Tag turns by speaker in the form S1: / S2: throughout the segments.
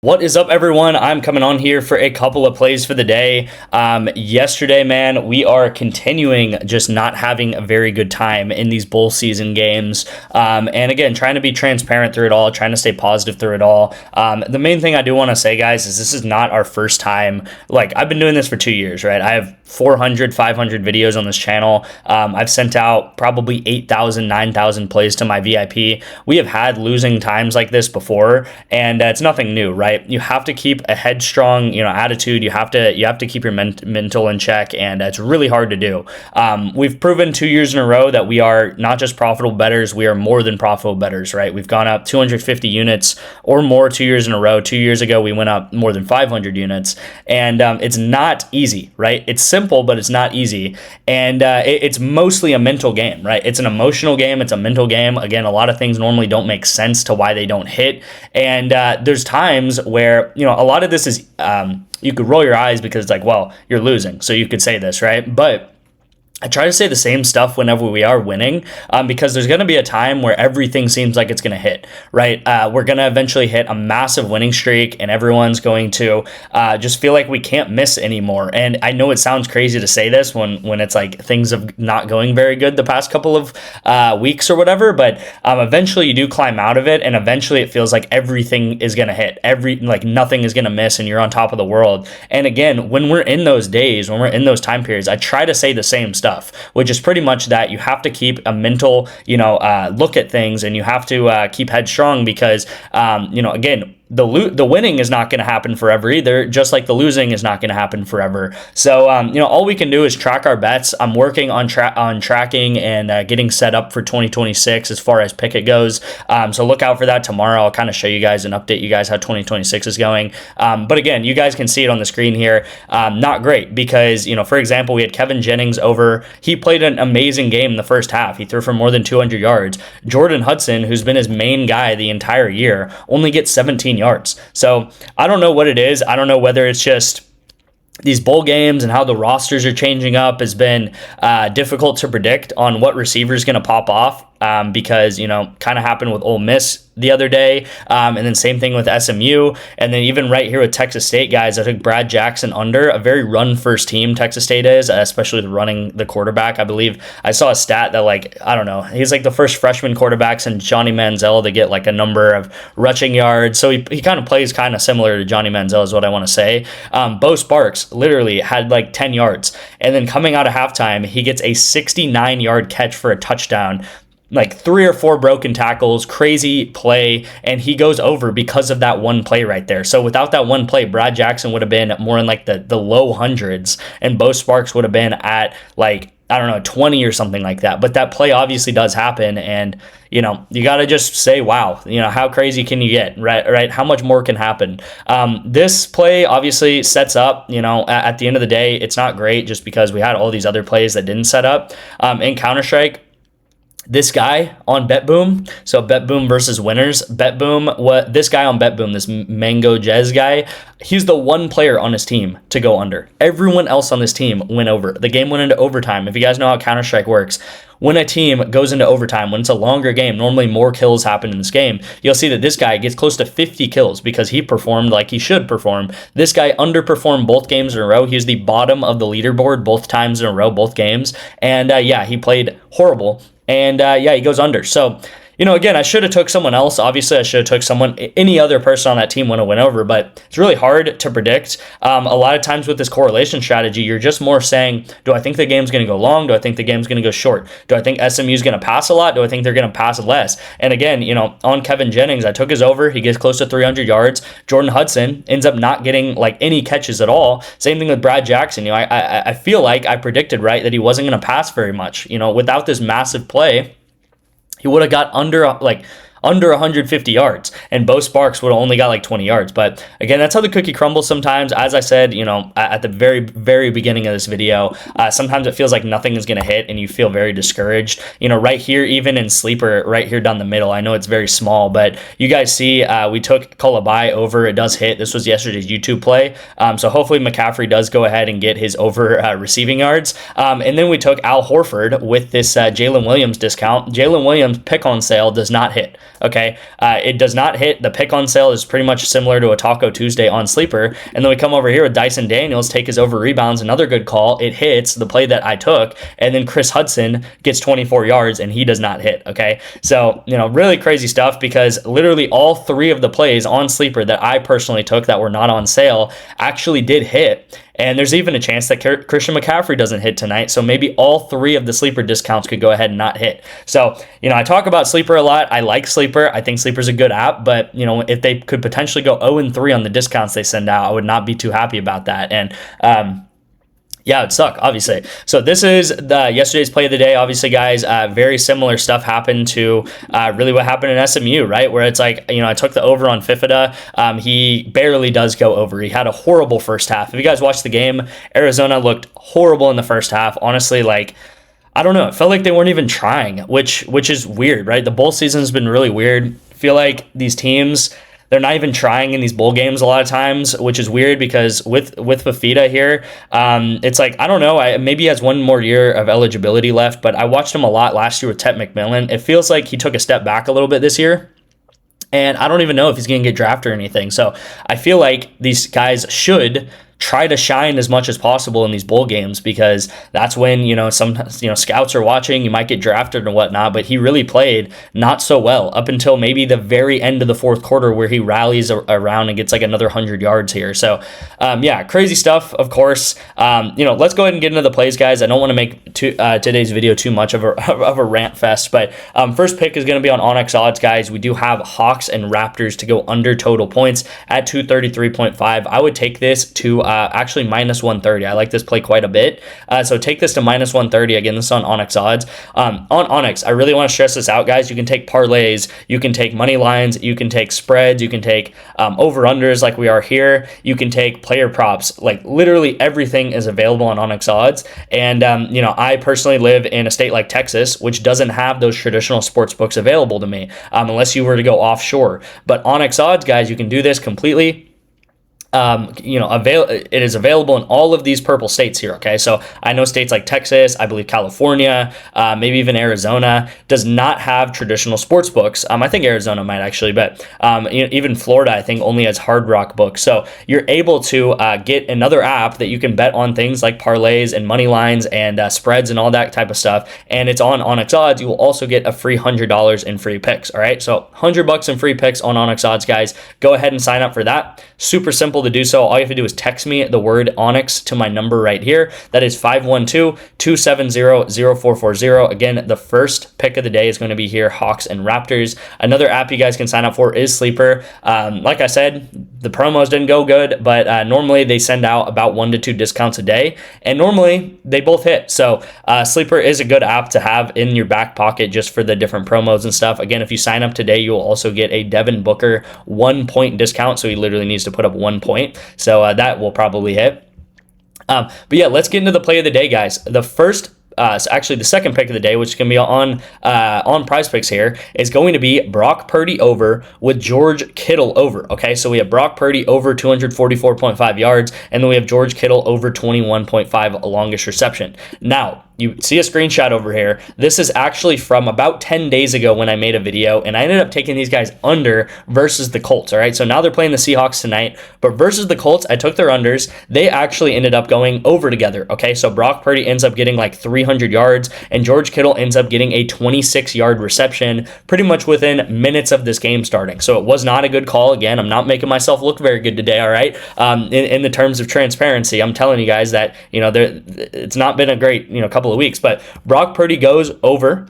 S1: What is up, everyone? I'm coming on here for a couple of plays for the day. Yesterday, man, we are continuing just not having a very good time in these bowl season games. And again, trying to be transparent through it all, trying to stay positive through it all. The main thing I do want to say, guys, is this is not our first time. Like, I've been doing this for 2 years, right? I have 400, 500 videos on this channel. I've sent out probably 8,000, 9,000 plays to my VIP. We have had losing times like this before, and it's nothing new, right? You have to keep a headstrong, attitude. You have to keep your mental in check, and it's really hard to do. We've proven 2 years in a row that we are not just profitable bettors, we are more than profitable bettors, right? We've gone up 250 units or more 2 years in a row. 2 years ago, we went up more than 500 units, and it's not easy, right? It's simple, but it's not easy, and it's mostly a mental game, right? It's an emotional game. It's a mental game. Again, a lot of things normally don't make sense to why they don't hit, and there's times where, a lot of this is, you could roll your eyes because it's like, well, you're losing, so you could say this, right? But I try to say the same stuff whenever we are winning, because there's going to be a time where everything seems like it's going to hit, right? We're going to eventually hit a massive winning streak, and everyone's going to just feel like we can't miss anymore. And I know it sounds crazy to say this when it's like things have not going very good the past couple of weeks or whatever, but eventually you do climb out of it, and eventually it feels like everything is going to hit. Nothing is going to miss, and you're on top of the world. And again, when we're in those days, when we're in those time periods, I try to say the same stuff, which is pretty much that you have to keep a mental, look at things, and you have to keep headstrong because, again, the winning is not going to happen forever either, just like the losing is not going to happen forever. So, all we can do is track our bets. I'm working on tracking and getting set up for 2026 as far as Pickett goes. So look out for that tomorrow. I'll kind of show you guys and update you guys how 2026 is going. But again, you guys can see it on the screen here. Not great because, for example, we had Kevin Jennings over. He played an amazing game in the first half. He threw for more than 200 yards. Jordan Hudson, who's been his main guy the entire year, only gets 17 yards. So I don't know what it is. I don't know whether it's just these bowl games and how the rosters are changing up has been difficult to predict on what receiver is going to pop off. Because, kind of happened with Ole Miss the other day. And then same thing with SMU. And then even right here with Texas State, guys, I took Brad Jackson under. A very run-first team Texas State is, especially with running the quarterback. I believe I saw a stat that, he's like the first freshman quarterback since Johnny Manziel to get like a number of rushing yards. So he kind of plays kind of similar to Johnny Manziel is what I want to say. Bo Sparks literally had like 10 yards. And then coming out of halftime, he gets a 69-yard catch for a touchdown, like 3 or 4 broken tackles, crazy play, and he goes over because of that one play right there. So without that one play, Brad Jackson would have been more in like the low hundreds, and Bo Sparks would have been at 20 or something like that. But that play obviously does happen, and you got to just say, wow, how crazy can you get, right? How much more can happen? This play obviously sets up, at the end of the day, it's not great just because we had all these other plays that didn't set up. In Counter-Strike, this guy on BetBoom, so BetBoom versus winners. BetBoom, this guy on BetBoom, this Mango Jez guy, he's the one player on his team to go under. Everyone else on this team went over. The game went into overtime. If you guys know how Counter-Strike works, when a team goes into overtime, when it's a longer game, normally more kills happen in this game. You'll see that this guy gets close to 50 kills because he performed like he should perform. This guy underperformed both games in a row. He was the bottom of the leaderboard both times in a row, both games. And he played horrible. And he goes under. So, again, I should have took someone else. Obviously, I should have took any other person on that team would have went over, but it's really hard to predict. A lot of times with this correlation strategy, you're just more saying, do I think the game's going to go long? Do I think the game's going to go short? Do I think SMU is going to pass a lot? Do I think they're going to pass less? And again, on Kevin Jennings, I took his over. He gets close to 300 yards. Jordan Hudson ends up not getting like any catches at all. Same thing with Brad Jackson. I feel like I predicted right that he wasn't going to pass very much. Without this massive play, he would have got under 150 yards, and Bo Sparks would have only got like 20 yards. But again, that's how the cookie crumbles sometimes. As I said, at the very, very beginning of this video, sometimes it feels like nothing is going to hit and you feel very discouraged. Right here, even in Sleeper, right here down the middle, I know it's very small, but you guys see we took Kolabai over. It does hit. This was yesterday's YouTube play. So hopefully McCaffrey does go ahead and get his over receiving yards. And then we took Al Horford with this Jalen Williams discount. Jalen Williams pick on sale does not hit. Okay, it does not hit. The pick on sale is pretty much similar to a Taco Tuesday on Sleeper. And then we come over here with Dyson Daniels, take his over rebounds, another good call. It hits the play that I took. And then Chris Hudson gets 24 yards and he does not hit. Okay, so, really crazy stuff, because literally all three of the plays on Sleeper that I personally took that were not on sale actually did hit. And there's even a chance that Christian McCaffrey doesn't hit tonight. So maybe all three of the Sleeper discounts could go ahead and not hit. So, I talk about Sleeper a lot. I like Sleeper. I think Sleeper's a good app. But, if they could potentially go 0-3 on the discounts they send out, I would not be too happy about that. And, yeah, it'd suck, obviously. So this is yesterday's play of the day. Obviously, guys, very similar stuff happened to really what happened in SMU, right? Where it's like, I took the over on Fifida. He barely does go over. He had a horrible first half. If you guys watched the game, Arizona looked horrible in the first half. Honestly, I don't know. It felt like they weren't even trying, which is weird, right? The bowl season has been really weird. I feel like these teams, they're not even trying in these bowl games a lot of times, which is weird, because with Fifita here, it's like, I don't know, maybe he has one more year of eligibility left, but I watched him a lot last year with Tet McMillan. It feels like he took a step back a little bit this year, and I don't even know if he's going to get drafted or anything. So I feel like these guys should try to shine as much as possible in these bowl games, because that's when, some, scouts are watching. You might get drafted and whatnot, but he really played not so well up until maybe the very end of the fourth quarter, where he rallies around and gets like another 100 yards here. So, yeah, crazy stuff, of course. Let's go ahead and get into the plays, guys. I don't want to make today's video too much of a rant fest, but first pick is going to be on ONYX odds, guys. We do have Hawks and Raptors to go under total points at 233.5. I would take this to actually minus 130. I like this play quite a bit. So take this to minus 130. Again, this is on ONYX odds. On ONYX, I really want to stress this out, guys. You can take parlays, you can take money lines, you can take spreads, you can take over-unders like we are here. You can take player props. Like literally everything is available on ONYX odds. And, I personally live in a state like Texas, which doesn't have those traditional sports books available to me, unless you were to go offshore. But ONYX odds, guys, you can do this completely. It is available in all of these purple states here. Okay, so I know states like Texas, I believe California, maybe even Arizona does not have traditional sports books. I think Arizona might actually, but even Florida, I think, only has Hard Rock books. So you're able to get another app that you can bet on things like parlays and money lines and spreads and all that type of stuff. And it's on ONYX odds. You will also get a free $100 in free picks. All right, so $100 in free picks on ONYX odds, guys. Go ahead and sign up for that. Super simple to do so. All you have to do is text me the word ONYX to my number right here. That is 512-270-0440. Again, the first pick of the day is going to be here, Hawks and Raptors. Another app you guys can sign up for is Sleeper. Like I said, the promos didn't go good, but normally they send out about 1 to 2 discounts a day, and normally they both hit. So Sleeper is a good app to have in your back pocket just for the different promos and stuff. Again, if you sign up today, you will also get a Devin Booker 1 point discount. So he literally needs to put up 1 point. So that will probably hit. But yeah, let's get into the play of the day, guys. The second pick of the day, which is going to be on PrizePicks here, is going to be Brock Purdy over with George Kittle over. Okay, so we have Brock Purdy over 244.5 yards, and then we have George Kittle over 21.5 longest reception. Now, you see a screenshot over here. This is actually from about 10 days ago when I made a video, and I ended up taking these guys under versus the Colts, all right? So now they're playing the Seahawks tonight, but versus the Colts, I took their unders. They actually ended up going over together, okay? So Brock Purdy ends up getting like 300 yards, and George Kittle ends up getting a 26-yard reception pretty much within minutes of this game starting. So it was not a good call. Again, I'm not making myself look very good today, all right? In the terms of transparency, I'm telling you guys that, it's not been a great, couple of weeks, but Brock Purdy goes over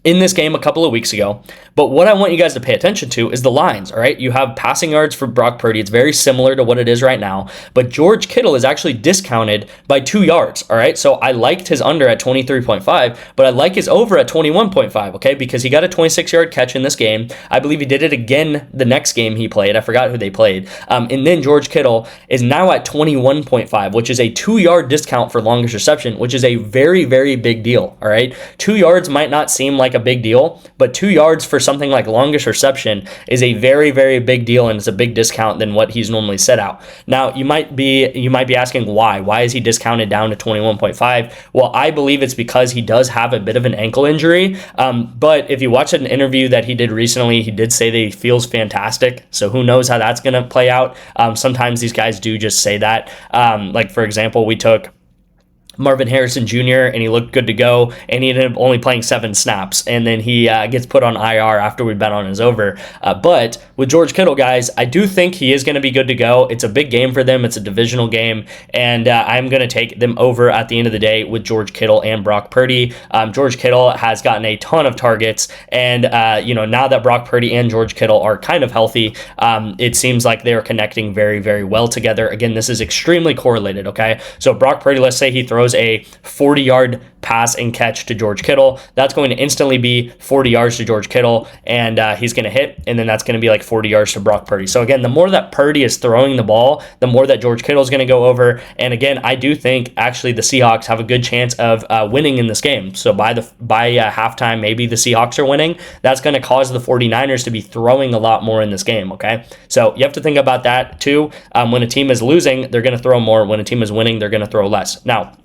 S1: in this game a couple of weeks ago. But what I want you guys to pay attention to is the lines, all right? You have passing yards for Brock Purdy. It's very similar to what it is right now, but George Kittle is actually discounted by 2 yards, all right? So I liked his under at 23.5, but I like his over at 21.5, okay? Because he got a 26-yard catch in this game. I believe he did it again the next game he played. I forgot who they played. And then George Kittle is now at 21.5, which is a 2-yard discount for longest reception, which is a very, very big deal, all right? 2 yards might not seem like a big deal, but 2 yards for something like longest reception is a very, very big deal, and it's a big discount than what he's normally set out. Now, you might be asking why. Why is he discounted down to 21.5? Well, I believe it's because he does have a bit of an ankle injury. But if you watch an interview that he did recently, he did say that he feels fantastic. So who knows how that's going to play out. Sometimes these guys do just say that. Like, for example, we took Marvin Harrison Jr. and he looked good to go, and he ended up only playing 7 snaps, and then he gets put on IR after we bet on his over. But with George Kittle, guys, I do think he is going to be good to go. It's a big game for them. It's a divisional game, and I'm going to take them over at the end of the day with George Kittle and Brock Purdy. George Kittle has gotten a ton of targets, and now that Brock Purdy and George Kittle are kind of healthy, it seems like they are connecting very, very well together. Again, this is extremely correlated, okay? So Brock Purdy, let's say he throws a 40-yard pass and catch to George Kittle. That's going to instantly be 40 yards to George Kittle, and he's going to hit, and then that's going to be like 40 yards to Brock Purdy. So again, the more that Purdy is throwing the ball, the more that George Kittle is going to go over. And again, I do think actually the Seahawks have a good chance of winning in this game. So by halftime, maybe the Seahawks are winning. That's going to cause the 49ers to be throwing a lot more in this game, okay? So you have to think about that too. When a team is losing, they're going to throw more. When a team is winning, they're going to throw less. Now,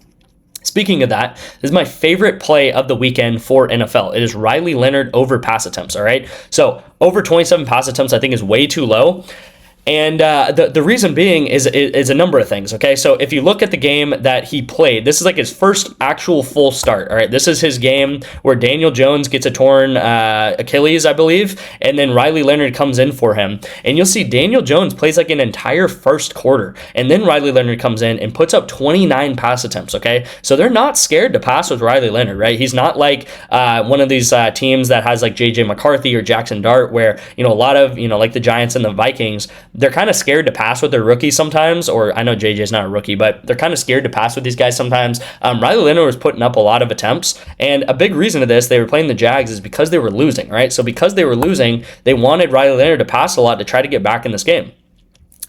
S1: speaking of that, this is my favorite play of the weekend for NFL. It is Riley Leonard over pass attempts, all right? So over 27 pass attempts I think is way too low. And the reason being is a number of things, okay? So if you look at the game that he played, this is like his first actual full start, all right? This is his game where Daniel Jones gets a torn Achilles, I believe, and then Riley Leonard comes in for him. And you'll see Daniel Jones plays like an entire first quarter, and then Riley Leonard comes in and puts up 29 pass attempts, okay? So they're not scared to pass with Riley Leonard, right? He's not like one of these teams that has like J.J. McCarthy or Jackson Dart where, a lot of, like the Giants and the Vikings, they're kind of scared to pass with their rookies sometimes, or I know JJ's not a rookie, but they're kind of scared to pass with these guys sometimes. Riley Leonard was putting up a lot of attempts, and a big reason of this, they were playing the Jags, is because they were losing, right? So because they were losing, they wanted Riley Leonard to pass a lot to try to get back in this game.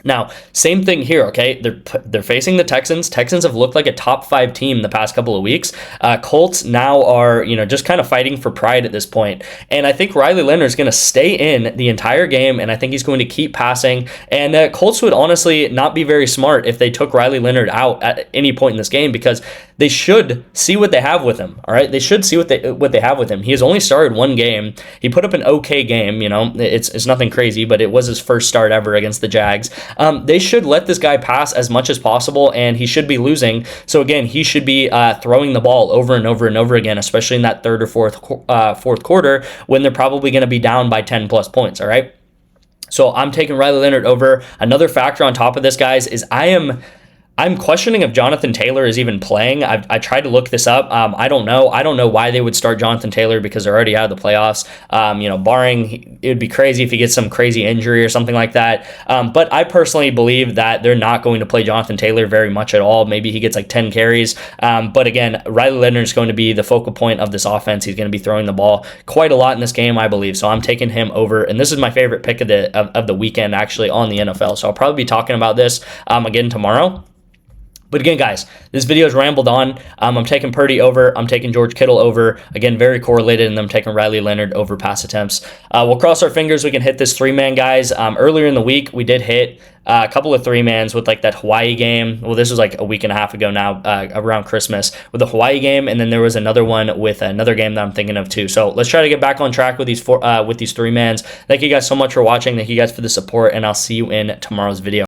S1: Now, same thing here, okay? They're facing the Texans. Texans have looked like a top 5 team the past couple of weeks. Colts now are, just kind of fighting for pride at this point. And I think Riley Leonard is going to stay in the entire game, and I think he's going to keep passing. And Colts would honestly not be very smart if they took Riley Leonard out at any point in this game, because they should see what they have with him, all right? They should see what they have with him. He has only started 1 game. He put up an okay game, it's nothing crazy, but it was his first start ever against the Jags. They should let this guy pass as much as possible, and he should be losing. So again, he should be throwing the ball over and over and over again, especially in that third or fourth quarter when they're probably going to be down by 10 plus points, all right? So I'm taking Riley Leonard over. Another factor on top of this, guys, is I'm questioning if Jonathan Taylor is even playing. I tried to look this up. I don't know. I don't know why they would start Jonathan Taylor, because they're already out of the playoffs. Barring, it would be crazy if he gets some crazy injury or something like that. But I personally believe that they're not going to play Jonathan Taylor very much at all. Maybe he gets like 10 carries. But again, Riley Leonard is going to be the focal point of this offense. He's going to be throwing the ball quite a lot in this game, I believe. So I'm taking him over. And this is my favorite pick of the weekend, actually, on the NFL. So I'll probably be talking about this again tomorrow. But again, guys, this video has rambled on. I'm taking Purdy over. I'm taking George Kittle over. Again, very correlated, and I'm taking Riley Leonard over pass attempts. We'll cross our fingers we can hit this 3-man, guys. Earlier in the week, we did hit a couple of 3-mans with like that Hawaii game. Well, this was like a week and a half ago now, around Christmas, with the Hawaii game, and then there was another one with another game that I'm thinking of too. So let's try to get back on track with these 3-mans. Thank you guys so much for watching. Thank you guys for the support, and I'll see you in tomorrow's video.